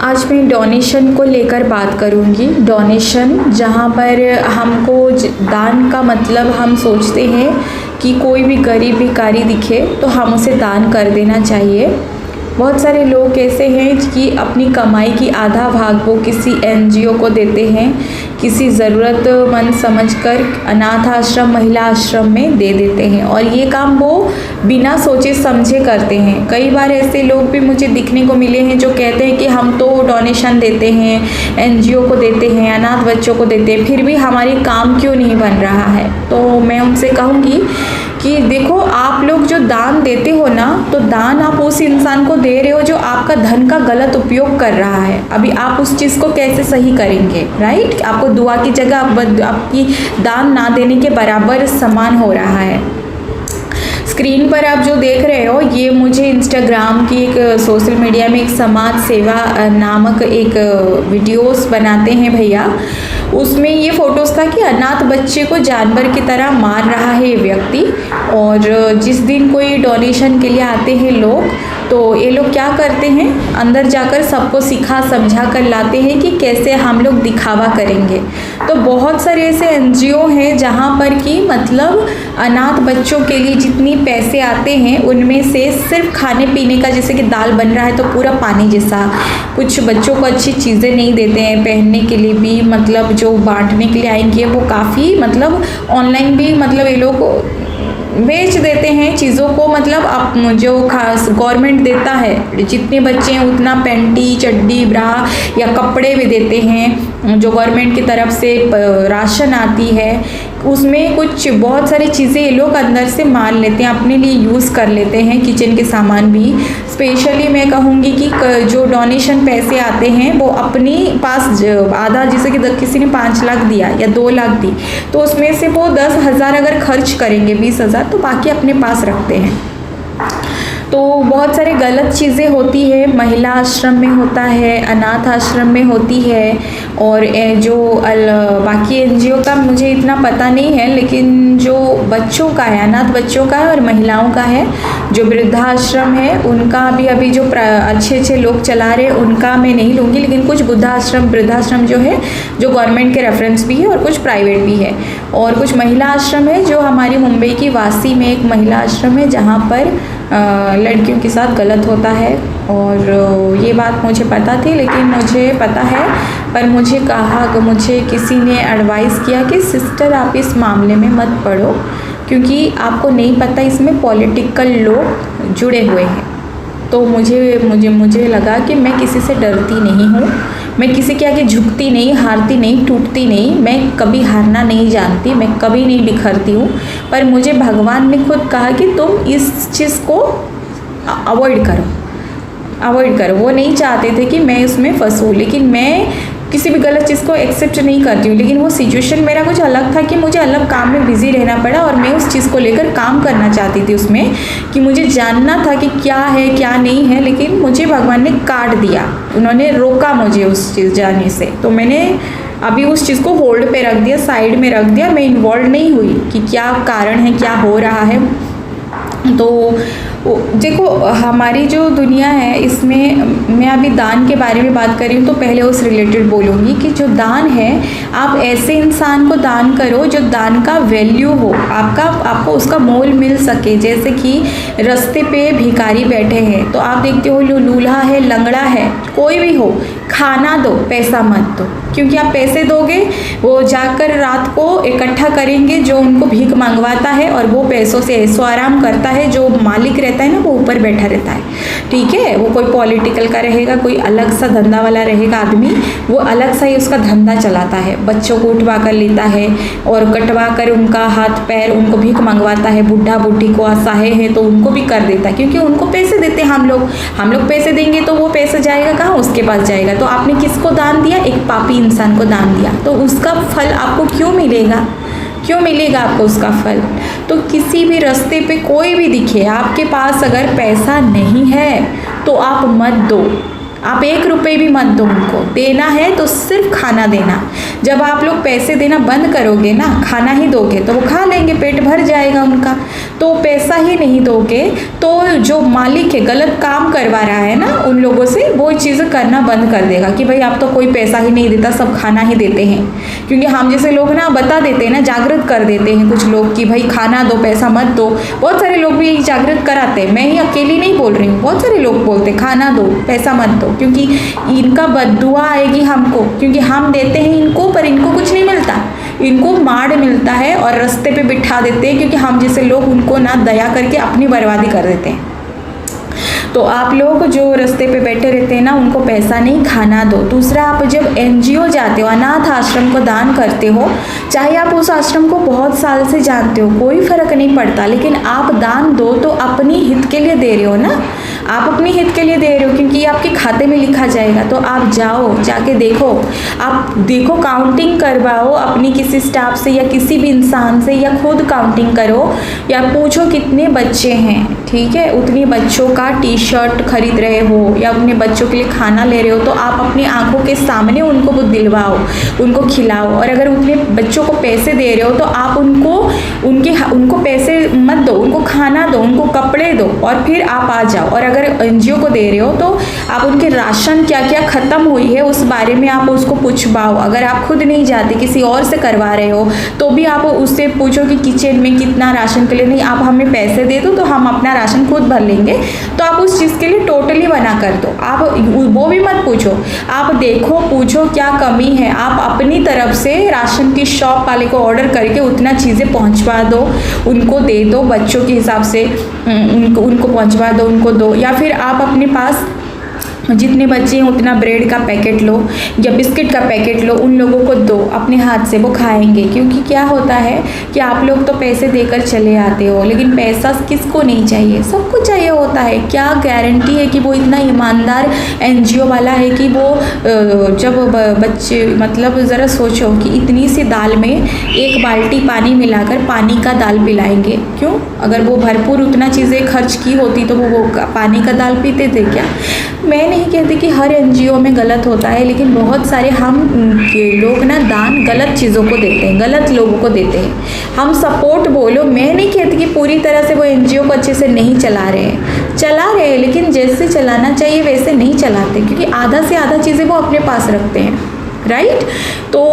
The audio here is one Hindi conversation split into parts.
आज मैं डोनेशन को लेकर बात करूंगी। डोनेशन, जहां पर हमको दान का मतलब हम सोचते हैं कि कोई भी गरीब भिखारी दिखे तो हम उसे दान कर देना चाहिए। बहुत सारे लोग ऐसे हैं कि अपनी कमाई की आधा भाग वो किसी एनजीओ को देते हैं, किसी ज़रूरतमंद समझकर अनाथ आश्रम, महिला आश्रम में दे देते हैं और ये काम वो बिना सोचे समझे करते हैं। कई बार ऐसे लोग भी मुझे दिखने को मिले हैं जो कहते हैं कि हम तो डोनेशन देते हैं, एनजीओ को देते हैं, अनाथ बच्चों को देते हैं, फिर भी हमारी काम क्यों नहीं बन रहा है। तो मैं उनसे कहूँगी कि देखो, आप लोग जो दान देते हो ना, तो दान आप उस इंसान को दे रहे हो जो आपका धन का गलत उपयोग कर रहा है। अभी आप उस चीज़ को कैसे सही करेंगे, राइट? आपको दुआ की जगह आपकी दान ना देने के बराबर समान हो रहा है। स्क्रीन पर आप जो देख रहे हो, ये मुझे इंस्टाग्राम की एक सोशल मीडिया में एक समाज सेवा नामक एक वीडियोस बनाते हैं भैया, उसमें ये फोटोज़ था कि अनाथ बच्चे को जानवर की तरह मार रहा है ये व्यक्ति। और जिस दिन कोई डोनेशन के लिए आते हैं लोग, तो ये लोग क्या करते हैं, अंदर जाकर सबको सिखा समझा कर लाते हैं कि कैसे हम लोग दिखावा करेंगे। तो बहुत सारे ऐसे एनजीओ हैं जहाँ पर कि मतलब अनाथ बच्चों के लिए जितनी पैसे आते हैं उनमें से सिर्फ खाने पीने का, जैसे कि दाल बन रहा है तो पूरा पानी जैसा, कुछ बच्चों को अच्छी चीज़ें नहीं देते हैं, पहनने के लिए भी मतलब जो बांटने के लिए आएंगे वो काफ़ी मतलब ऑनलाइन भी मतलब ये लोग बेच देते हैं चीज़ों को। मतलब आप जो खास गवर्नमेंट देता है, जितने बच्चे हैं उतना पैंटी, चड्डी, ब्रा या कपड़े भी देते हैं। जो गवर्नमेंट की तरफ से राशन आती है उसमें कुछ बहुत सारी चीज़ें ये लोग अंदर से मान लेते हैं, अपने लिए यूज़ कर लेते हैं, किचन के सामान भी। स्पेशली मैं कहूँगी कि जो डोनेशन पैसे आते हैं वो अपनी पास आधा, जैसे कि किसी ने 5 लाख दिया या 2 लाख दी, तो उसमें से वो 10,000 अगर खर्च करेंगे, 20,000, तो बाकी अपने पास रखते हैं। तो बहुत सारे गलत चीज़ें होती है, महिला आश्रम में होता है, अनाथ आश्रम में होती है, और जो बाकी एनजीओ का मुझे इतना पता नहीं है, लेकिन जो बच्चों का है, अनाथ बच्चों का है और महिलाओं का है, जो वृद्धाश्रम है उनका भी अभी जो अच्छे लोग चला रहे हैं उनका मैं नहीं लूँगी, लेकिन कुछ वृद्धाश्रम जो है, जो गवर्नमेंट के रेफरेंस भी है और कुछ प्राइवेट भी है, और कुछ महिला आश्रम है जो हमारी मुंबई की वासी में एक महिला आश्रम है जहाँ पर लड़कियों के साथ गलत होता है। और ये बात मुझे पता थी, लेकिन मुझे पता है, पर मुझे किसी ने एडवाइस किया कि सिस्टर आप इस मामले में मत पढ़ो, क्योंकि आपको नहीं पता इसमें पॉलिटिकल लोग जुड़े हुए हैं। तो मुझे लगा कि मैं किसी से डरती नहीं हूँ, मैं किसी के आगे झुकती नहीं, हारती नहीं, टूटती नहीं, मैं कभी हारना नहीं जानती, मैं कभी नहीं बिखरती हूँ। पर मुझे भगवान ने खुद कहा कि तुम इस चीज़ को अवॉइड करो। वो नहीं चाहते थे कि मैं उसमें फंसूँ, लेकिन मैं किसी भी गलत चीज़ को एक्सेप्ट नहीं करती हूँ। लेकिन वो सिचुएशन मेरा कुछ अलग था कि मुझे अलग काम में बिज़ी रहना पड़ा, और मैं उस चीज़ को लेकर काम करना चाहती थी उसमें, कि मुझे जानना था कि क्या है क्या नहीं है, लेकिन मुझे भगवान ने काट दिया, उन्होंने रोका मुझे उस चीज़ जाने से। तो मैंने अभी उस चीज़ को होल्ड पे रख दिया, साइड में रख दिया, मैं इन्वॉल्व नहीं हुई कि क्या कारण है, क्या हो रहा है। तो देखो, हमारी जो दुनिया है इसमें मैं अभी दान के बारे में बात कर रही हूँ, तो पहले उस रिलेटेड बोलूँगी कि जो दान है, आप ऐसे इंसान को दान करो जो दान का वैल्यू हो, आपको उसका मोल मिल सके। जैसे कि रास्ते पे भिखारी बैठे हैं, तो आप देखते हो लूल्हा है, लंगड़ा है, कोई भी हो, खाना दो, पैसा मत दो, क्योंकि आप पैसे दोगे वो जाकर रात को इकट्ठा करेंगे जो उनको भीख मंगवाता है, और वो पैसों से ऐसो आराम करता है। जो मालिक रहता है ना, वो ऊपर बैठा रहता है, ठीक है, वो कोई पॉलिटिकल का रहेगा, कोई अलग सा धंधा वाला रहेगा आदमी, वो अलग सा ही उसका धंधा चलाता है, बच्चों को उठवा कर लेता है और कटवा कर उनका हाथ पैर, उनको भीख मंगवाता है, बुढ़ा बुढ़ी को असहाय है तो उनको भी कर देता है, क्योंकि उनको पैसे देते हैं हम लोग पैसे देंगे तो वो पैसा जाएगा कहाँ, उसके पास जाएगा। तो आपने किसको दान दिया? एक पापी इंसान को दान दिया, तो उसका फल आपको क्यों मिलेगा आपको उसका फल? तो किसी भी रास्ते पे कोई भी दिखे, आपके पास अगर पैसा नहीं है तो आप मत दो, आप 1 रुपये भी मत दो उनको, देना है तो सिर्फ खाना देना। जब आप लोग पैसे देना बंद करोगे ना, खाना ही दोगे तो वो खा लेंगे, पेट भर जाएगा उनका। तो पैसा ही नहीं दोगे तो जो मालिक है गलत काम करवा रहा है ना उन लोगों से, वो चीज़ें करना बंद कर देगा कि भाई आप तो कोई पैसा ही नहीं देता, सब खाना ही देते हैं। क्योंकि हम जैसे लोग ना बता देते हैं ना, जागृत कर देते हैं कुछ लोग कि भाई खाना दो, पैसा मत दो। बहुत सारे लोग भी यही जागृत कराते हैं, मैं ही अकेली नहीं बोल रही हूँ, बहुत सारे लोग बोलते हैं खाना दो, पैसा मत दो, क्योंकि इनका बद्दुआ आएगी हमको, क्योंकि हम देते हैं इनको पर इनको कुछ नहीं मिलता, इनको मार मिलता है और रास्ते पे बिठा देते हैं, क्योंकि हम जैसे लोग उनको ना दया करके अपनी बर्बादी कर देते हैं। तो आप लोग जो रास्ते पे बैठे रहते हैं ना, उनको पैसा नहीं, खाना दो। दूसरा, आप जब एनजीओ जाते हो, अनाथ आश्रम को दान करते हो, चाहे आप उस आश्रम को बहुत साल से जानते हो, कोई फर्क नहीं पड़ता, लेकिन आप दान दो तो अपनी हित के लिए दे रहे हो ना, आप अपनी हित के लिए दे रहे हो, क्योंकि ये आपके खाते में लिखा जाएगा। तो आप जाओ, जाके देखो, आप देखो, काउंटिंग करवाओ अपनी किसी स्टाफ से या किसी भी इंसान से, या खुद काउंटिंग करो, या पूछो कितने बच्चे हैं, ठीक है, उतनी बच्चों का टी शर्ट खरीद रहे हो या अपने बच्चों के लिए खाना ले रहे हो, तो आप अपनी आंखों के सामने उनको वो दिलवाओ, उनको खिलाओ। और अगर उतने बच्चों को पैसे दे रहे हो तो आप उनको पैसे मत दो, उनको खाना दो, उनको कपड़े दो, और फिर आप आ जाओ। और अगर एनजीओ को दे रहे हो तो आप उनके राशन क्या क्या ख़त्म हुई है उस बारे में आप उसको पूछवाओ। अगर आप खुद नहीं जाते, किसी और से करवा रहे हो, तो भी आप उससे पूछो कि किचन में कितना राशन के लिए, नहीं आप हमें पैसे दे दो तो हम अपना राशन खुद भर लेंगे, तो आप उस चीज़ के लिए टोटली मना कर दो। आप वो भी मत पूछो, आप देखो, पूछो क्या कमी है, आप अपनी तरफ से राशन की शॉप वाले को ऑर्डर करके उतना चीज़ें पहुंचवा दो, उनको दे दो, बच्चों के हिसाब से उनको पहुंचवा दो, उनको दो। या फिर आप अपने पास जितने बच्चे हैं उतना ब्रेड का पैकेट लो या बिस्किट का पैकेट लो, उन लोगों को दो अपने हाथ से, वो खाएंगे। क्योंकि क्या होता है कि आप लोग तो पैसे देकर चले आते हो, लेकिन पैसा किसको नहीं चाहिए, सबको चाहिए होता है। क्या गारंटी है कि वो इतना ईमानदार एनजीओ वाला है कि वो जब बच्चे, मतलब ज़रा सोचो कि इतनी सी दाल में 1 बाल्टी पानी मिलाकर पानी का दाल पिलाएंगे, क्यों? अगर वो भरपूर उतना चीज़ें खर्च की होती तो वो पानी का दाल पीते थे क्या? मैं नहीं कहती कि हर एनजीओ में गलत होता है, लेकिन बहुत सारे हम लोग ना दान गलत चीज़ों को देते हैं, गलत लोगों को देते हैं। हम सपोर्ट बोलो, मैं नहीं कहती कि पूरी तरह से वो एनजीओ को अच्छे से नहीं चला रहे हैं, लेकिन जैसे चलाना चाहिए वैसे नहीं चलाते, क्योंकि आधा से आधा चीज़ें वो अपने पास रखते हैं, राइट। तो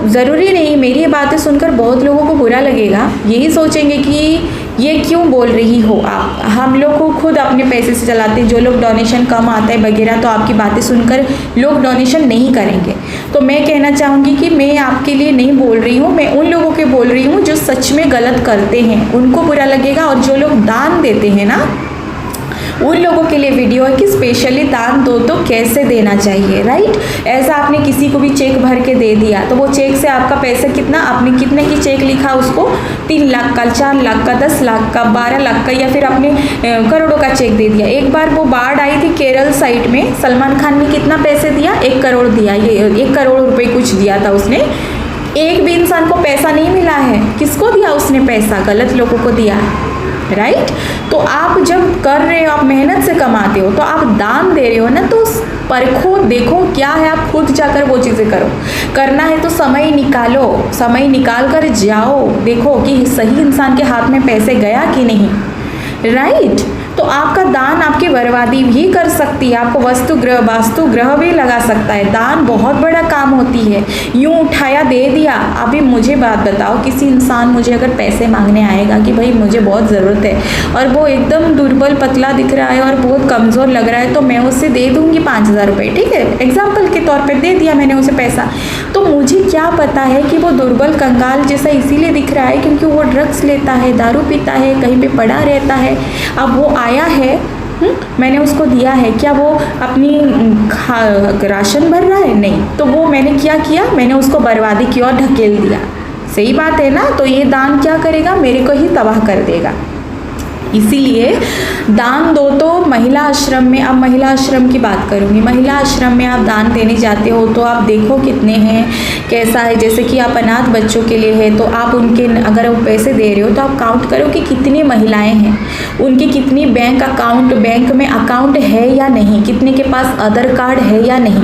ज़रूरी नहीं, मेरी ये बातें सुनकर बहुत लोगों को बुरा लगेगा, यही सोचेंगे कि ये क्यों बोल रही हो आप। हम लोग को खुद अपने पैसे से चलाते हैं, जो लोग डोनेशन कम आता है वगैरह, तो आपकी बातें सुनकर लोग डोनेशन नहीं करेंगे। तो मैं कहना चाहूँगी कि मैं आपके लिए नहीं बोल रही हूँ, मैं उन लोगों के बोल रही हूँ जो सच में गलत करते हैं, उनको बुरा लगेगा। और जो लोग दान देते हैं ना, उन लोगों के लिए वीडियो है कि स्पेशली दान दो तो कैसे देना चाहिए, राइट। ऐसा आपने किसी को भी चेक भर के दे दिया तो वो चेक से आपका पैसा कितना, आपने कितने की चेक लिखा उसको, 3 लाख का, 4 लाख का, 10 लाख का, 12 लाख का, या फिर आपने करोड़ों का चेक दे दिया। एक बार वो बाढ़ आई थी केरल साइड में, सलमान खान ने कितना पैसे दिया, 1 करोड़ दिया, ये 1 करोड़ रुपए कुछ दिया था उसने। एक भी इंसान को पैसा नहीं मिला है, किसको दिया उसने पैसा? गलत लोगों को दिया, राइट। तो आप जब कर रहे हो, आप मेहनत से कमाते हो, तो आप दान दे रहे हो ना, तो परखो, देखो क्या है, आप खुद जाकर वो चीज़ें करो। करना है तो समय निकालो, समय निकाल कर जाओ, देखो कि सही इंसान के हाथ में पैसे गया कि नहीं, राइट। तो आपका दान आपकी बर्बादी भी कर सकती है, आपको वास्तु ग्रह भी लगा सकता है। दान बहुत बड़ा काम होती है, यूँ उठाया दे दिया। अभी मुझे बात बताओ, किसी इंसान मुझे अगर पैसे मांगने आएगा कि भाई मुझे बहुत ज़रूरत है, और वो एकदम दुर्बल पतला दिख रहा है और बहुत कमज़ोर लग रहा है, तो मैं उससे दे दूँगी 5000 रुपये, ठीक है, एग्जाम्पल के तौर पर दे दिया मैंने उसे पैसा। तो मुझे क्या पता है कि वो दुर्बल कंगाल जैसा इसीलिए दिख रहा है क्योंकि वो ड्रग्स लेता है, दारू पीता है, कहीं पे पड़ा रहता है। अब वो आया है, मैंने उसको दिया है, क्या वो अपनी राशन भर रहा है? नहीं। तो वो मैंने क्या किया, मैंने उसको बर्बादी की ओर ढकेल दिया। सही बात है ना। तो ये दान क्या करेगा, मेरे को ही तबाह कर देगा। इसीलिए दान दो तो महिला आश्रम में, अब महिला आश्रम की बात करूँगी, महिला आश्रम में आप दान देने जाते हो तो आप देखो कितने हैं, कैसा है। जैसे कि आप अनाथ बच्चों के लिए है तो आप उनके अगर वो पैसे दे रहे हो तो आप काउंट करो कि कितनी महिलाएं हैं, उनकी कितनी बैंक में अकाउंट है या नहीं, कितने के पास आधार कार्ड है या नहीं।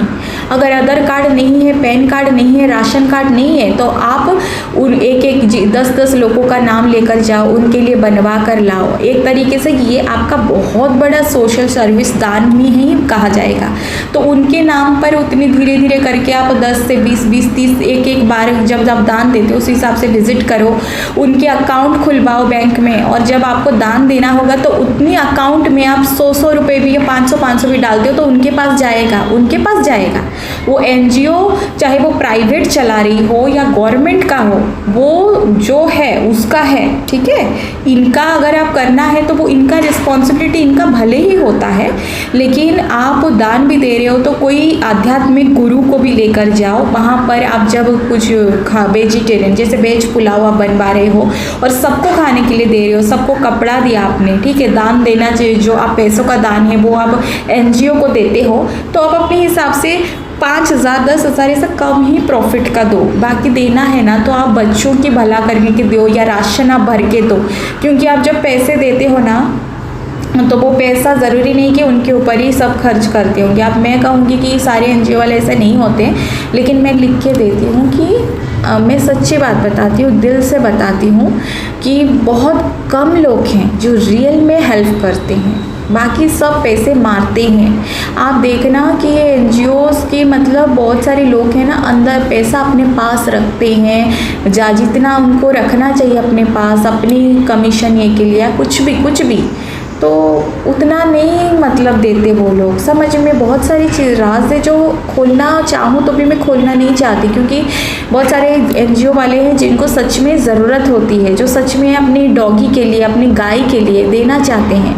अगर आधार कार्ड नहीं है, पैन कार्ड नहीं है, राशन कार्ड नहीं है तो आप उन एक 10 लोगों का नाम लेकर जाओ, उनके लिए बनवा कर लाओ। एक तरीके से ये आपका बहुत बड़ा सोशल सर्विस दान ही कहा जाएगा। तो उनके नाम पर उतनी धीरे धीरे करके आप 10 से 20, 30 एक बार जब आप दान देते हो उस हिसाब से विजिट करो, उनके अकाउंट खुलवाओ बैंक में, और जब आपको दान देना होगा तो उतनी अकाउंट में आप 100 रुपये भी या 500 भी डालते हो तो उनके पास जाएगा। वो एनजीओ चाहे वो प्राइवेट चला रही हो या गवर्नमेंट का हो, वो जो है उसका है, ठीक है। इनका अगर आप करना है तो वो इनका रिस्पॉन्सिबिलिटी इनका भले ही होता है, लेकिन आप दान भी दे रहे हो तो कोई आध्यात्मिक गुरु को भी लेकर जाओ। वहाँ पर आप जब कुछ वेजिटेरियन जैसे वेज पुलाव आप बनवा रहे हो और सबको खाने के लिए दे रहे हो, सबको कपड़ा दिया आपने, ठीक है। दान देना चाहिए, जो आप पैसों का दान है वो आप एनजीओ को देते हो तो आप अपने हिसाब से 5,000 10,000 ऐसा कम ही प्रॉफिट का दो। बाकी देना है ना तो आप बच्चों की भला करने के दो या राशन आप भर के दो, क्योंकि आप जब पैसे देते हो ना तो वो पैसा ज़रूरी नहीं कि उनके ऊपर ही सब खर्च करते होंगे। अब मैं कहूँगी कि सारे एनजीओ वाले ऐसे नहीं होते, लेकिन मैं लिख के देती हूँ कि मैं सच्ची बात बताती हूँ, दिल से बताती हूँ कि बहुत कम लोग हैं जो रियल में हेल्प करते हैं, बाकी सब पैसे मारते हैं। आप देखना कि ये एनजीओज़ के मतलब बहुत सारे लोग हैं ना अंदर पैसा अपने पास रखते हैं, जितना उनको रखना चाहिए अपने पास अपनी कमीशन ये के लिए कुछ भी तो उतना नहीं मतलब देते वो लोग। समझ में बहुत सारी चीज़ राज है जो खोलना चाहूँ तो भी मैं खोलना नहीं चाहती, क्योंकि बहुत सारे एनजीओ वाले हैं जिनको सच में ज़रूरत होती है, जो सच में अपनी डॉगी के लिए अपनी गाय के लिए देना चाहते हैं।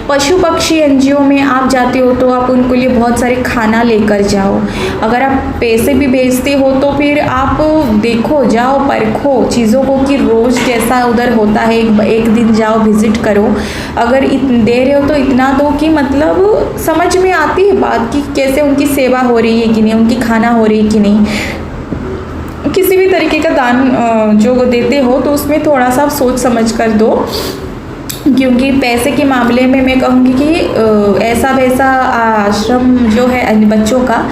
पशु पक्षी एनजीओ में आप जाते हो तो आप उनके लिए बहुत सारे खाना लेकर जाओ। अगर आप पैसे भी भेजते हो तो फिर आप देखो, जाओ परखो चीज़ों को कि रोज़ कैसा उधर होता है, एक दिन जाओ विजिट करो। अगर दे रहे हो तो इतना दो कि मतलब समझ में आती है बात कि कैसे उनकी सेवा हो रही है कि नहीं, उनकी खाना हो रही है कि नहीं। किसी भी तरीके का दान जो देते हो तो उसमें थोड़ा सा सोच समझ कर दो, क्योंकि पैसे के मामले में मैं कहूँगी कि ऐसा वैसा आश्रम जो है बच्चों का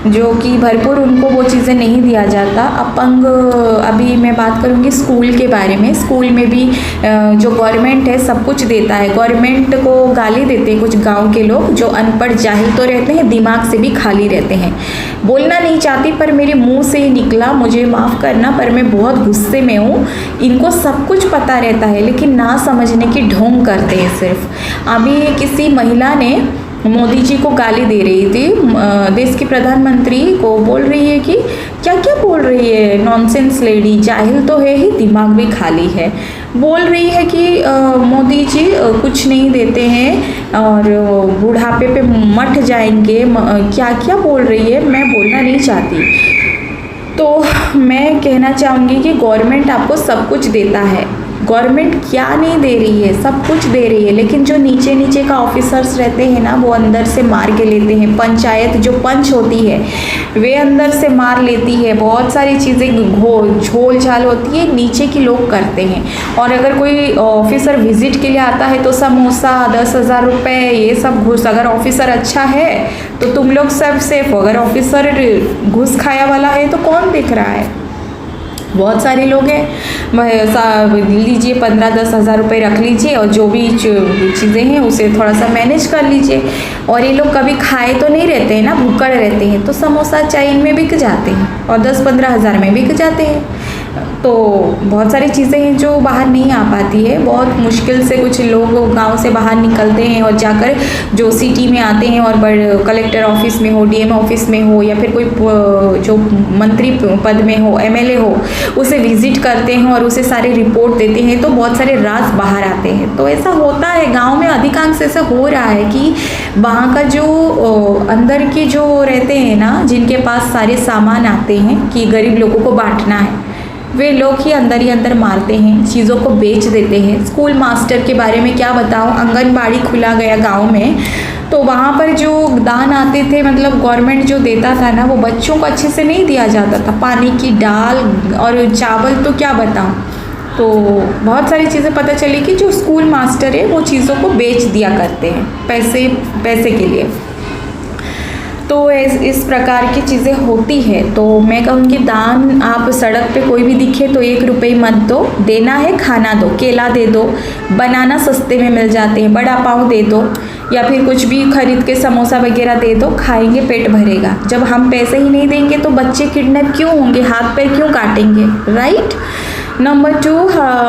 जो कि भरपूर उनको वो चीज़ें नहीं दिया जाता। अपंग अभी मैं बात करूँगी स्कूल के बारे में। स्कूल में भी जो गवर्नमेंट है सब कुछ देता है। गवर्नमेंट को गाली देते हैं कुछ गांव के लोग जो अनपढ़ जाहिल तो रहते हैं, दिमाग से भी खाली रहते हैं। बोलना नहीं चाहती पर मेरे मुंह से ही निकला, मुझे माफ़ करना, पर मैं बहुत गुस्से में हूँ। इनको सब कुछ पता रहता है लेकिन ना समझने की ढोंग करते हैं सिर्फ। अभी किसी महिला ने मोदी जी को गाली दे रही थी, देश की प्रधानमंत्री को बोल रही है कि क्या क्या बोल रही है, नॉनसेंस लेडी, जाहिल तो है ही दिमाग भी खाली है। बोल रही है कि मोदी जी कुछ नहीं देते हैं और बुढ़ापे पे मठ जाएंगे, क्या क्या बोल रही है, मैं बोलना नहीं चाहती। तो मैं कहना चाहूँगी कि गवर्नमेंट आपको सब कुछ देता है। गवर्नमेंट क्या नहीं दे रही है, सब कुछ दे रही है, लेकिन जो नीचे नीचे का ऑफिसर्स रहते हैं ना वो अंदर से मार के लेते हैं। पंचायत जो पंच होती है वे अंदर से मार लेती है। बहुत सारी चीज़ें झोल झाल होती है, नीचे के लोग करते हैं। और अगर कोई ऑफिसर विजिट के लिए आता है तो समोसा 10,000 रुपये ये सब घूस। अगर ऑफिसर अच्छा है तो तुम लोग सब सेफ हो, अगर ऑफिसर घूस खाया वाला है तो कौन देख रहा है। बहुत सारे लोग हैं, लीजिए 15-10 हज़ार रुपये रख लीजिए और जो भी चीज़ें हैं उसे थोड़ा सा मैनेज कर लीजिए। और ये लोग कभी खाए तो नहीं रहते हैं ना, भूखड़ रहते हैं, तो समोसा चाय इनमें बिक जाते हैं और 10-15 हज़ार में बिक जाते हैं। तो बहुत सारी चीज़ें हैं जो बाहर नहीं आ पाती है। बहुत मुश्किल से कुछ लोग गांव से बाहर निकलते हैं और जाकर जो सिटी में आते हैं और कलेक्टर ऑफिस में हो, डीएम ऑफिस में हो या फिर कोई जो मंत्री पद में हो, एमएलए हो, उसे विजिट करते हैं और उसे सारे रिपोर्ट देते हैं तो बहुत सारे राज बाहर आते हैं। तो ऐसा होता है गांव में, अधिकांश ऐसा हो रहा है कि वहाँ का जो अंदर के जो रहते हैं ना, जिनके पास सारे सामान आते हैं कि गरीब लोगों को बांटना है, वे लोग ही अंदर मारते हैं, चीज़ों को बेच देते हैं। स्कूल मास्टर के बारे में क्या बताऊँ, आंगनबाड़ी खुला गया गांव में, तो वहाँ पर जो दान आते थे, मतलब गवर्नमेंट जो देता था ना, वो बच्चों को अच्छे से नहीं दिया जाता था। पानी की दाल और चावल तो क्या बताऊँ। तो बहुत सारी चीज़ें पता चली कि जो स्कूल मास्टर है वो चीज़ों को बेच दिया करते हैं पैसे के लिए। तो इस प्रकार की चीज़ें होती है। तो मैं कहूँगी दान, आप सड़क पे कोई भी दिखे तो 1 रुपये मत दो, देना है खाना दो, केला दे दो, बनाना सस्ते में मिल जाते हैं, बड़ा पाव दे दो, या फिर कुछ भी खरीद के समोसा वगैरह दे दो, खाएंगे पेट भरेगा। जब हम पैसे ही नहीं देंगे तो बच्चे किडनैप क्यों होंगे, हाथ पैर क्यों काटेंगे, राइट। नंबर 2,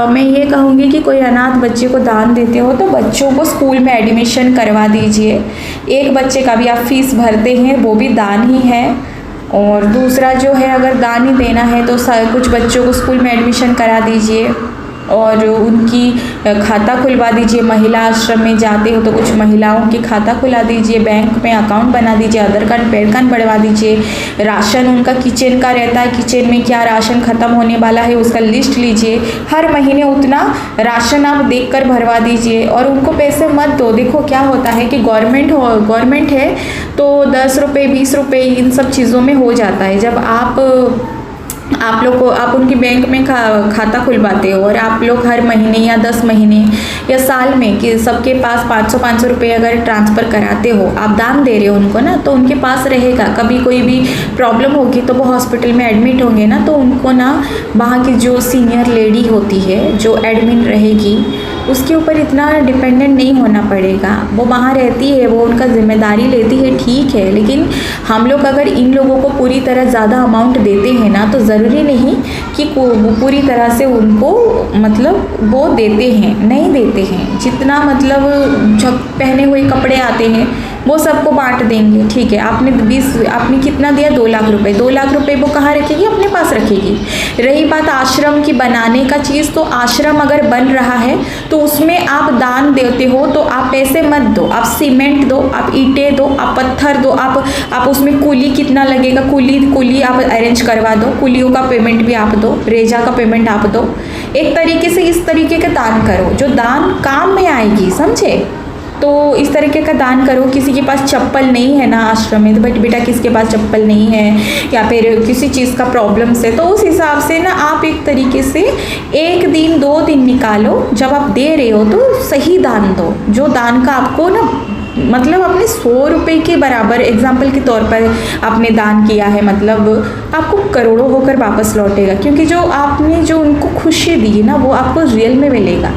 मैं ये कहूँगी कि कोई अनाथ बच्चे को दान देते हो तो बच्चों को स्कूल में एडमिशन करवा दीजिए। एक बच्चे का भी आप फीस भरते हैं, वो भी दान ही है। और दूसरा जो है, अगर दान ही देना है तो कुछ बच्चों को स्कूल में एडमिशन करा दीजिए और उनकी खाता खुलवा दीजिए। महिला आश्रम में जाते हो तो कुछ महिलाओं की खाता खुला दीजिए, बैंक में अकाउंट बना दीजिए, आधार कार्ड पैन कार्ड बढ़वा दीजिए। राशन उनका किचन का रहता है, किचन में क्या राशन ख़त्म होने वाला है उसका लिस्ट लीजिए, हर महीने उतना राशन आप देखकर भरवा दीजिए और उनको पैसे मत दो। देखो क्या होता है कि गवर्नमेंट है तो 10 रुपये 20 रुपये इन सब चीज़ों में हो जाता है। जब आप उनकी बैंक में खाता खुलवाते हो और आप लोग हर महीने या 10 महीने या साल में कि सबके पास 500 रुपये अगर ट्रांसफ़र कराते हो, आप दान दे रहे हो उनको ना, तो उनके पास रहेगा। कभी कोई भी प्रॉब्लम होगी तो वो हॉस्पिटल में एडमिट होंगे ना, तो उनको ना वहाँ की जो सीनियर लेडी होती है, जो एडमिन रहेगी, उसके ऊपर इतना डिपेंडेंट नहीं होना पड़ेगा। वो वहाँ रहती है, वो उनका जिम्मेदारी लेती है, ठीक है। लेकिन हम लोग अगर इन लोगों को पूरी तरह ज़्यादा अमाउंट देते हैं ना, तो ज़रूरी नहीं कि वो पूरी तरह से उनको मतलब वो देते हैं, नहीं देते हैं। जितना मतलब जब पहने हुए कपड़े आते हैं वो सबको बांट देंगे, ठीक है। आपने कितना दिया, 2 लाख रुपए, 2 लाख रुपए वो कहाँ रखेगी, अपने पास रखेगी। रही बात आश्रम की बनाने का चीज़, तो आश्रम अगर बन रहा है तो उसमें आप दान देते हो तो आप पैसे मत दो, आप सीमेंट दो, आप ईंटें दो, आप पत्थर दो, आप उसमें कूली कितना लगेगा, कूली आप अरेंज करवा दो, कूलियों का पेमेंट भी आप दो, रेजा का पेमेंट आप दो। एक तरीके से इस तरीके का दान करो जो दान काम में आएगी, समझे। तो इस तरीके का दान करो। किसी के पास चप्पल नहीं है ना आश्रम में, तो बेटा किसके पास चप्पल नहीं है या फिर किसी चीज़ का प्रॉब्लम से, तो उस हिसाब से ना आप एक तरीके से 1 दिन 2 दिन निकालो, जब आप दे रहे हो तो सही दान दो। जो दान का आपको ना मतलब अपने 100 रुपये के बराबर, एग्जाम्पल के तौर पर आपने दान किया है, मतलब आपको करोड़ों होकर वापस लौटेगा, क्योंकि जो आपने जो उनको खुशी दी ना वो आपको रियल में मिलेगा।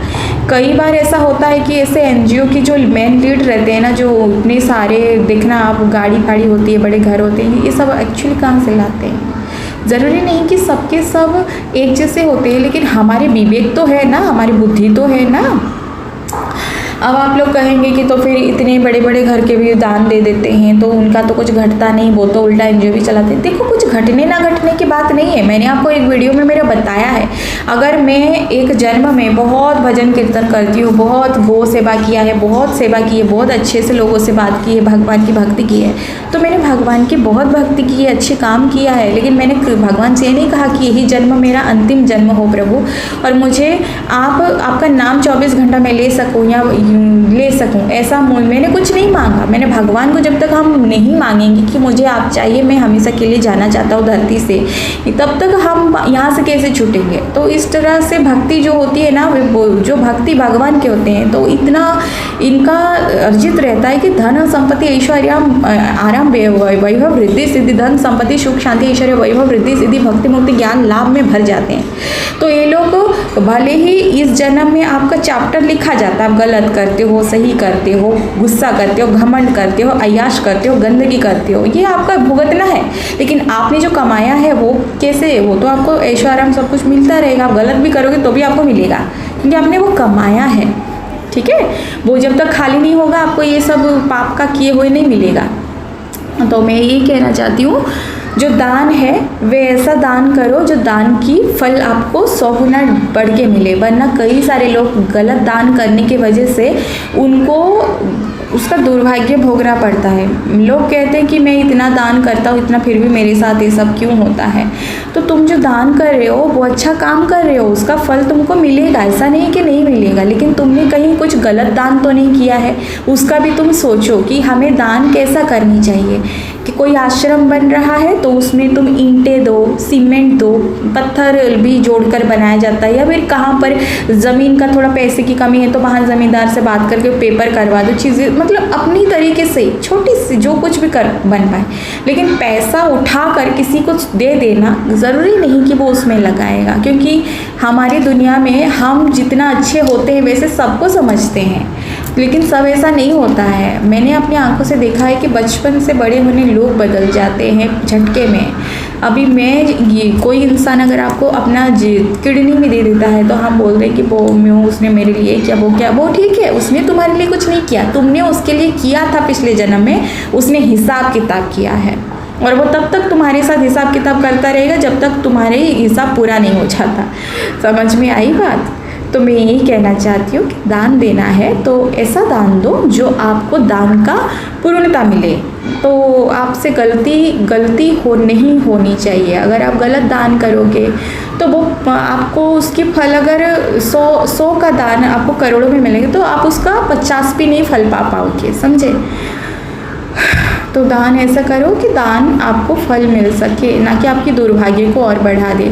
कई बार ऐसा होता है कि ऐसे एनजीओ की जो मेन लीड रहते हैं ना, जो इतने सारे देखना आप गाड़ी फाड़ी होती है, बड़े घर होते हैं, ये सब एक्चुअली कहाँ से लाते हैं। ज़रूरी नहीं कि सबके सब एक जैसे होते हैं, लेकिन हमारे विवेक तो है ना, हमारी बुद्धि तो है ना। अब आप लोग कहेंगे कि तो फिर इतने बड़े बड़े घर के भी दान दे देते हैं तो उनका तो कुछ घटता नहीं, वो तो उल्टा एनजीओ भी चलाते हैं। देखो कुछ घटने ना घटने की बात नहीं है, मैंने आपको एक वीडियो में मेरा बताया है। अगर मैं एक जन्म में बहुत भजन कीर्तन करती हूँ, बहुत गो सेवा किया है, बहुत सेवा की है, बहुत अच्छे से लोगों से बात की है, भगवान की भक्ति की है, तो मैंने भगवान की बहुत भक्ति की है, अच्छे काम किया है, लेकिन मैंने भगवान से ये नहीं कहा कि यही जन्म मेरा अंतिम जन्म हो प्रभु, और मुझे आपका नाम 24 घंटा में ले सकूँ या ले सकूं, ऐसा मैंने कुछ नहीं मांगा। मैंने भगवान को, जब तक हम नहीं मांगेंगे कि मुझे आप चाहिए, मैं हमेशा के लिए जाना चाहता हूँ धरती से, तब तक हम यहाँ से कैसे छूटेंगे। तो इस तरह से भक्ति जो होती है ना, जो भक्ति भगवान के होते हैं, तो इतना इनका अर्जित रहता है कि धन संपत्ति ऐश्वर्य आराम वैभव वृद्धि सिद्धि, धन संपत्ति सुख शांति ऐश्वर्य वैभव वृद्धि सिद्धि भक्ति मुक्ति ज्ञान लाभ में भर जाते हैं। तो ये लोग भले ही इस जन्म में आपका चैप्टर लिखा जाता है, आप गलत करते हो, सही करते हो, गुस्सा करते हो, घमंड करते हो, अय्याश करते हो, गंदगी करते हो, ये आपका भुगतना है। लेकिन आपने जो कमाया है वो कैसे, वो तो आपको ऐश्वर्य सब कुछ मिलता रहेगा। आप गलत भी करोगे तो भी आपको मिलेगा, क्योंकि आपने वो कमाया है, ठीक है। वो जब तक खाली नहीं होगा आपको ये सब पाप का किए हुए नहीं मिलेगा। तो मैं यही कहना चाहती हूँ, जो दान है वे ऐसा दान करो जो दान की फल आपको 100 गुना बढ़ के मिले। वरना कई सारे लोग गलत दान करने की वजह से उनको उसका दुर्भाग्य भोगना पड़ता है। लोग कहते हैं कि मैं इतना दान करता हूँ इतना, फिर भी मेरे साथ ये सब क्यों होता है। तो तुम जो दान कर रहे हो वो अच्छा काम कर रहे हो, उसका फल तुमको मिलेगा, ऐसा नहीं कि नहीं मिलेगा। लेकिन तुमने कहीं कुछ गलत दान तो नहीं किया है, उसका भी तुम सोचो कि हमें दान कैसा करनी चाहिए। कि कोई आश्रम बन रहा है तो उसमें तुम ईंटें दो, सीमेंट दो, पत्थर भी जोड़कर बनाया जाता है। या फिर कहाँ पर ज़मीन का थोड़ा पैसे की कमी है तो वहाँ ज़मींदार से बात करके पेपर करवा दो, चीज़ें मतलब अपनी तरीके से छोटी सी जो कुछ भी कर बन पाए। लेकिन पैसा उठा कर किसी को दे देना ज़रूरी नहीं कि वो उसमें लगाएगा, क्योंकि हमारी दुनिया में हम जितना अच्छे होते हैं वैसे सबको समझते हैं, लेकिन सब ऐसा नहीं होता है। मैंने अपनी आंखों से देखा है कि बचपन से बड़े होने लोग बदल जाते हैं झटके में। अभी ये कोई इंसान अगर आपको अपना किडनी भी दे देता है तो हम बोल रहे हैं कि वो उसने मेरे लिए किया, वो ठीक है, उसने तुम्हारे लिए कुछ नहीं किया, तुमने उसके लिए किया था पिछले जन्म में, उसने हिसाब किताब किया है। और वो तब तक तुम्हारे साथ हिसाब किताब करता रहेगा जब तक तुम्हारे हिसाब पूरा नहीं हो जाता। समझ में आई बात? तो मैं यही कहना चाहती हूँ कि दान देना है तो ऐसा दान दो जो आपको दान का पूर्णता मिले। तो आपसे गलती नहीं होनी चाहिए। अगर आप गलत दान करोगे तो वो आपको उसकी फल, अगर 100 का दान आपको करोड़ों में मिलेगा तो आप उसका 50 भी नहीं फल पा पाओगे, समझे? तो दान ऐसा करो कि दान आपको फल मिल सके, ना कि आपकी दुर्भाग्य को और बढ़ा दे।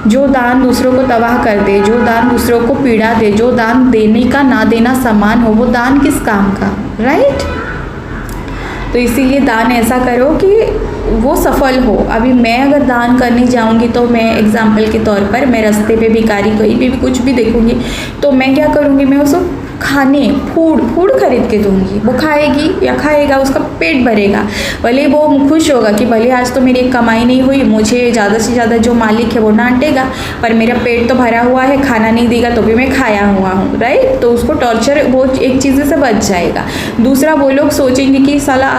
जो दान दूसरों को तबाह कर दे, जो दान दूसरों को पीड़ा दे, जो दान देने का ना देना समान हो, वो दान किस काम का, राइट? तो इसीलिए दान ऐसा करो कि वो सफल हो। अभी मैं अगर दान करने जाऊंगी तो मैं एग्जाम्पल के तौर पर मैं रास्ते पे भिखारी कहीं भी कुछ भी देखूंगी तो मैं क्या करूंगी, मैं उसको खाने फूड खरीद के दूंगी। वो खाएगी या खाएगा, उसका पेट भरेगा, भले वो खुश होगा कि भले आज तो मेरी कमाई नहीं हुई, मुझे ज़्यादा से ज़्यादा जो मालिक है वो डांटेगा, पर मेरा पेट तो भरा हुआ है, खाना नहीं देगा तो भी मैं खाया हुआ हूँ, राइट? तो उसको टॉर्चर, वो एक चीज़ से बच जाएगा। दूसरा, वो लोग सोचेंगे कि साला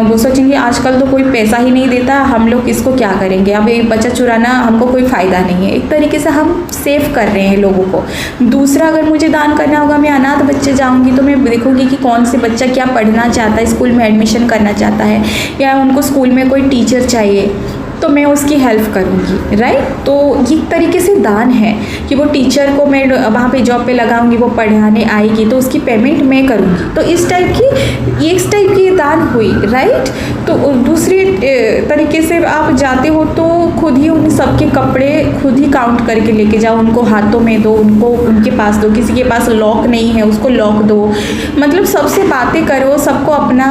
वो सोचेंगे आजकल तो कोई पैसा ही नहीं देता, हम लोग इसको क्या करेंगे, अब ये बच्चा चुराना हमको कोई फ़ायदा नहीं है। एक तरीके से हम सेव कर रहे हैं लोगों को। दूसरा, अगर मुझे दान करना होगा, मैं अनाथ बच्चे जाऊंगी तो मैं देखूंगी कि कौन से बच्चा क्या पढ़ना चाहता है, स्कूल में एडमिशन करना चाहता है, या उनको स्कूल में कोई टीचर चाहिए तो मैं उसकी हेल्प करूंगी, राइट? तो ये तरीके से दान है कि वो टीचर को मैं वहाँ पे जॉब पे लगाऊंगी, वो पढ़ाने आएगी तो उसकी पेमेंट मैं करूंगी। तो इस टाइप की दान हुई, राइट? तो दूसरे तरीके से आप जाते हो तो खुद ही उन सबके कपड़े खुद ही काउंट करके लेके जाओ, उनको हाथों में दो, उनको उनके पास दो। किसी के पास लॉक नहीं है उसको लॉक दो, मतलब सबसे बातें करो, सबको अपना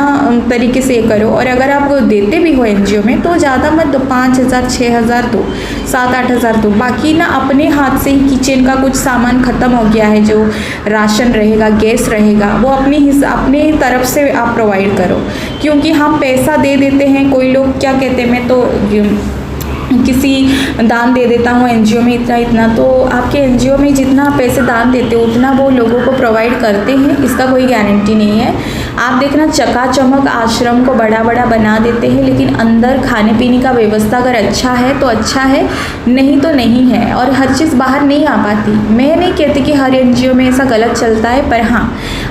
तरीके से करो। और अगर आप देते भी हो NGO में तो ज़्यादा मत दो, 5,000 6,000 दो, 7-8 हज़ार दो। बाकी ना अपने हाथ से ही किचन का कुछ सामान ख़त्म हो गया है, जो राशन रहेगा, गैस रहेगा, वो अपने तरफ से आप प्रोवाइड करो। क्योंकि हम पैसा दे देते हैं, कोई लोग क्या कहते हैं, मैं तो किसी दान दे देता हूँ NGO में इतना, तो आपके NGO में जितना पैसे दान देते हो उतना वो लोगों को प्रोवाइड करते हैं, इसका कोई गारंटी नहीं है। आप देखना चकाचमक आश्रम को बड़ा बना देते हैं, लेकिन अंदर खाने पीने का व्यवस्था अगर अच्छा है तो अच्छा है, नहीं तो नहीं है। और हर चीज़ बाहर नहीं आ पाती। मैं नहीं कहती कि हर NGO में ऐसा गलत चलता है, पर हाँ,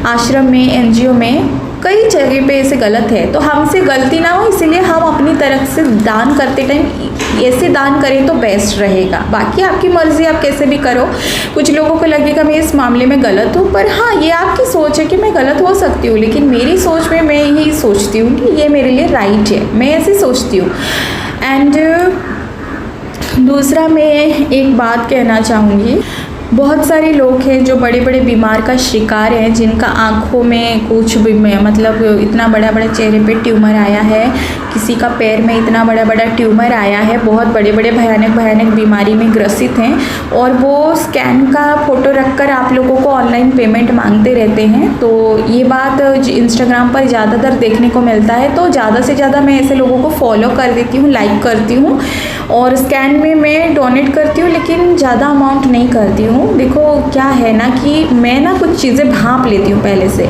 आश्रम में NGO में कई जगह पे ऐसे गलत है। तो हमसे गलती ना हो, इसीलिए हम अपनी तरफ से दान करते टाइम ऐसे दान करें तो बेस्ट रहेगा। बाकी आपकी मर्ज़ी, आप कैसे भी करो। कुछ लोगों को लगेगा मैं इस मामले में गलत हूँ, पर हाँ, ये आपकी सोच है कि मैं गलत हो सकती हूँ, लेकिन मेरी सोच में मैं यही सोचती हूँ कि ये मेरे लिए राइट है, मैं ऐसे सोचती हूँ। एंड दूसरा, मैं एक बात कहना चाहूँगी, बहुत सारे लोग हैं जो बड़े बीमार का शिकार हैं, जिनका आँखों में कुछ भी मतलब इतना बड़ा चेहरे पे ट्यूमर आया है, किसी का पैर में इतना बड़ा ट्यूमर आया है, बहुत बड़े भयानक बीमारी में ग्रसित हैं, और वो स्कैन का फ़ोटो रखकर आप लोगों को ऑनलाइन पेमेंट मांगते रहते हैं। तो ये बात इंस्टाग्राम पर ज़्यादातर देखने को मिलता है। तो ज़्यादा से ज़्यादा मैं ऐसे लोगों को फॉलो कर देती हूँ, लाइक करती हूँ, और स्कैन में मैं डोनेट करती हूँ, लेकिन ज़्यादा अमाउंट नहीं करती हूँ। हूँ। देखो क्या है ना कि मैं ना कुछ चीज़ें भांप लेती हूँ पहले से।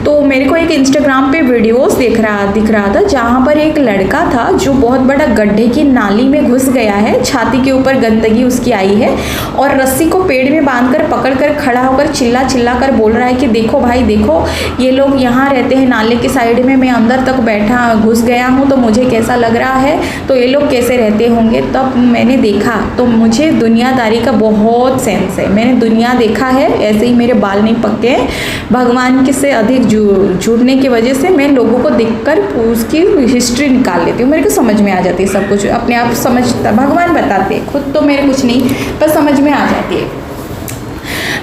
तो मेरे को एक इंस्टाग्राम पे वीडियोस दिख रहा था जहाँ पर एक लड़का था जो बहुत बड़ा गड्ढे की नाली में घुस गया है, छाती के ऊपर गंदगी उसकी आई है और रस्सी को पेड़ में बांधकर पकड़कर खड़ा होकर चिल्ला कर बोल रहा है कि देखो भाई देखो, ये लोग यहाँ रहते हैं नाले के साइड में, मैं अंदर तक बैठा घुस गया हूँ तो मुझे कैसा लग रहा है, तो ये लोग कैसे रहते होंगे। तब मैंने देखा तो मुझे दुनियादारी का बहुत सेंस है, मैंने दुनिया देखा है, ऐसे ही मेरे बाल नहीं पकते हैं। भगवान के से अधिक जुड़ने की वजह से मैं लोगों को देखकर उसकी हिस्ट्री निकाल लेती हूँ, मेरे को समझ में आ जाती है सब कुछ, अपने आप समझता भगवान बताते, खुद तो मेरे कुछ नहीं पर समझ में आ जाती है।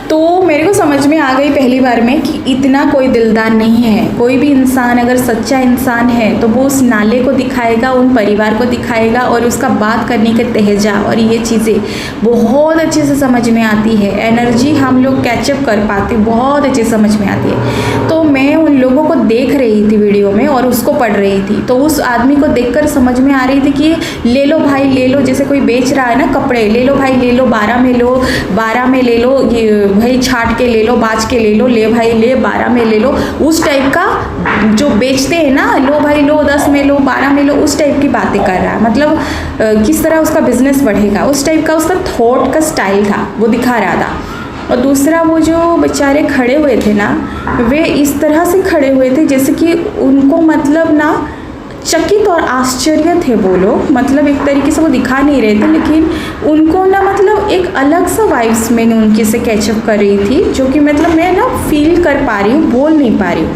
तो मेरे को समझ में आ गई पहली बार में कि इतना कोई दिलदार नहीं है। कोई भी इंसान अगर सच्चा इंसान है तो वो उस नाले को दिखाएगा, उन परिवार को दिखाएगा और उसका बात करने का तहजा और ये चीज़ें बहुत अच्छे से समझ में आती है। एनर्जी हम लोग कैचअप कर पाते, बहुत अच्छे समझ में आती है। तो मैं उन लोगों को देख रही थी वीडियो में और उसको पढ़ रही थी, तो उस आदमी को देखकर समझ में आ रही थी कि ले लो भाई ले लो, जैसे कोई बेच रहा है ना कपड़े, ले लो भाई ले लो, 12 में लो, 12 में ले लो, ये भाई छाट के ले लो, बाज के ले लो, ले भाई ले 12 में ले लो, उस टाइप का जो बेचते हैं ना, लो भाई लो 10 में लो, 12 में लो, उस टाइप की बातें कर रहा है। मतलब किस तरह उसका बिजनेस बढ़ेगा, उस टाइप का उसका थॉट का स्टाइल था, वो दिखा रहा था। और दूसरा वो जो बेचारे खड़े हुए थे ना, वे इस तरह से खड़े हुए थे जैसे कि उनको मतलब ना चकित और आश्चर्य थे वो लोग, मतलब एक तरीके से वो दिखा नहीं रहे थे लेकिन उनको ना मतलब एक अलग सा वाइब्स मैंने उनके से कैचअप कर रही थी, जो कि मतलब मैं ना फील कर पा रही हूँ, बोल नहीं पा रही हूँ।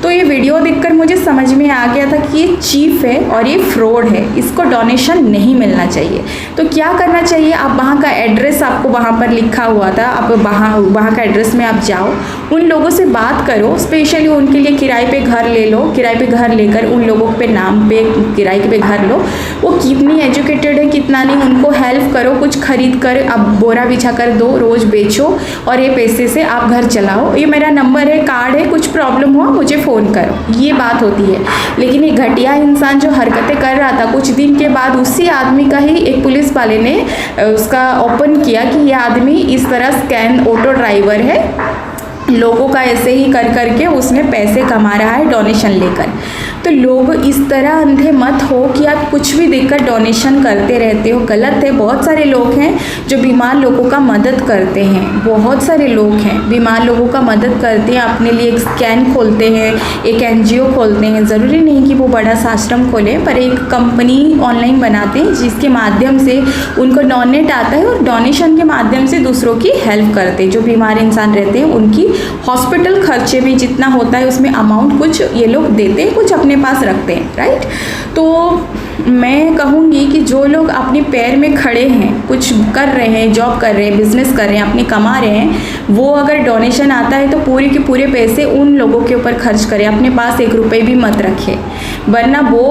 तो ये वीडियो देखकर मुझे समझ में आ गया था कि ये चीफ है और ये फ्रॉड है, इसको डोनेशन नहीं मिलना चाहिए। तो क्या करना चाहिए, आप वहाँ का एड्रेस आपको वहाँ पर लिखा हुआ था, आप वहाँ का एड्रेस में आप जाओ, उन लोगों से बात करो, स्पेशली उनके लिए किराए पे घर ले लो, किराए पे घर लेकर उन लोगों पे नाम पे किराए पे घर लो, वो कितनी एजुकेटेड है कितना नहीं, उनको हेल्प करो, कुछ खरीद कर आप बोरा बिछा कर दो, रोज़ बेचो और ये पैसे से आप घर चलाओ, ये मेरा नंबर है, कार्ड है, कुछ प्रॉब्लम हो मुझे फ़ोन करो, ये बात होती है। लेकिन एक घटिया इंसान जो हरकतें कर रहा था, कुछ दिन के बाद उसी आदमी का ही एक पुलिस वाले ने उसका ओपन किया कि ये आदमी इस तरह स्कैन ऑटो ड्राइवर है, लोगों का ऐसे ही कर करके उसने पैसे कमा रहा है डोनेशन लेकर। तो लोग इस तरह अंधे मत हो कि आप कुछ भी देकर डोनेशन करते रहते हो, गलत है। बहुत सारे लोग हैं जो बीमार लोगों का मदद करते हैं, बहुत सारे लोग हैं बीमार लोगों का मदद करते हैं, अपने लिए एक स्कैन खोलते हैं, एक NGO खोलते हैं, ज़रूरी नहीं कि वो बड़ा सा आश्रम खोलें, पर एक कंपनी ऑनलाइन बनाते हैं जिसके माध्यम से उनको डोनेट आता है और डोनेशन के माध्यम से दूसरों की हेल्प करते हैं। जो बीमार इंसान रहते हैं उनकी हॉस्पिटल खर्चे भी जितना होता है उसमें अमाउंट कुछ ये लोग देते हैं, कुछ अपने पास रखते हैं, राइट। तो मैं कहूँगी कि जो लोग अपने पैर में खड़े हैं, कुछ कर रहे हैं, जॉब कर रहे हैं, बिजनेस कर रहे हैं, अपने कमा रहे हैं, वो अगर डोनेशन आता है तो पूरे के पूरे पैसे उन लोगों के ऊपर खर्च करें, अपने पास 1 रुपये भी मत रखें, वरना वो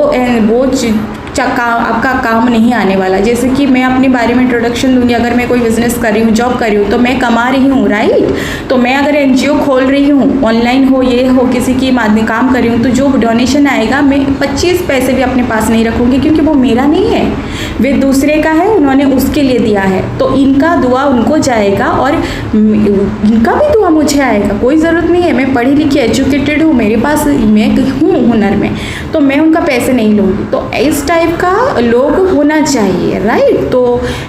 आपका काम नहीं आने वाला। जैसे कि मैं अपने बारे में इंट्रोडक्शन दूंगी, अगर मैं कोई बिजनेस कर रही हूँ, जॉब कर रही हूँ, तो मैं कमा रही हूँ, राइट। तो मैं अगर NGO खोल रही हूँ, ऑनलाइन हो ये हो किसी की माध्यम काम कर रही हूँ, तो जो डोनेशन आएगा मैं 25 पैसे भी अपने पास नहीं रखूँगी, क्योंकि वो मेरा नहीं है, वे दूसरे का है, उन्होंने उसके लिए दिया है। तो इनका दुआ उनको जाएगा और इनका भी दुआ मुझे आएगा, कोई ज़रूरत नहीं है। मैं पढ़ी लिखी एजुकेटेड हूँ, मेरे पास मैं हूँ हुनर में, तो मैं उनका पैसे नहीं लूँगी। तो इस टाइप का लोग होना चाहिए, राइट। तो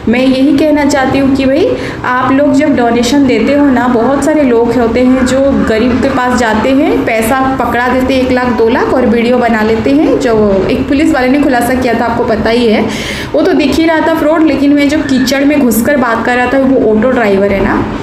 मैं यही कहना चाहती हूँ कि भाई आप लोग जब डोनेशन देते हो ना, बहुत सारे लोग होते हैं जो गरीब के पास जाते हैं, पैसा पकड़ा देते हैं 1 लाख 2 लाख और वीडियो बना लेते हैं। जो एक पुलिस वाले ने खुलासा किया था, आपको पता ही है, वो तो दिख ही रहा था फ्रॉड, लेकिन मैं जो कीचड़ में घुसकर बात कर रहा था वो ऑटो ड्राइवर है ना,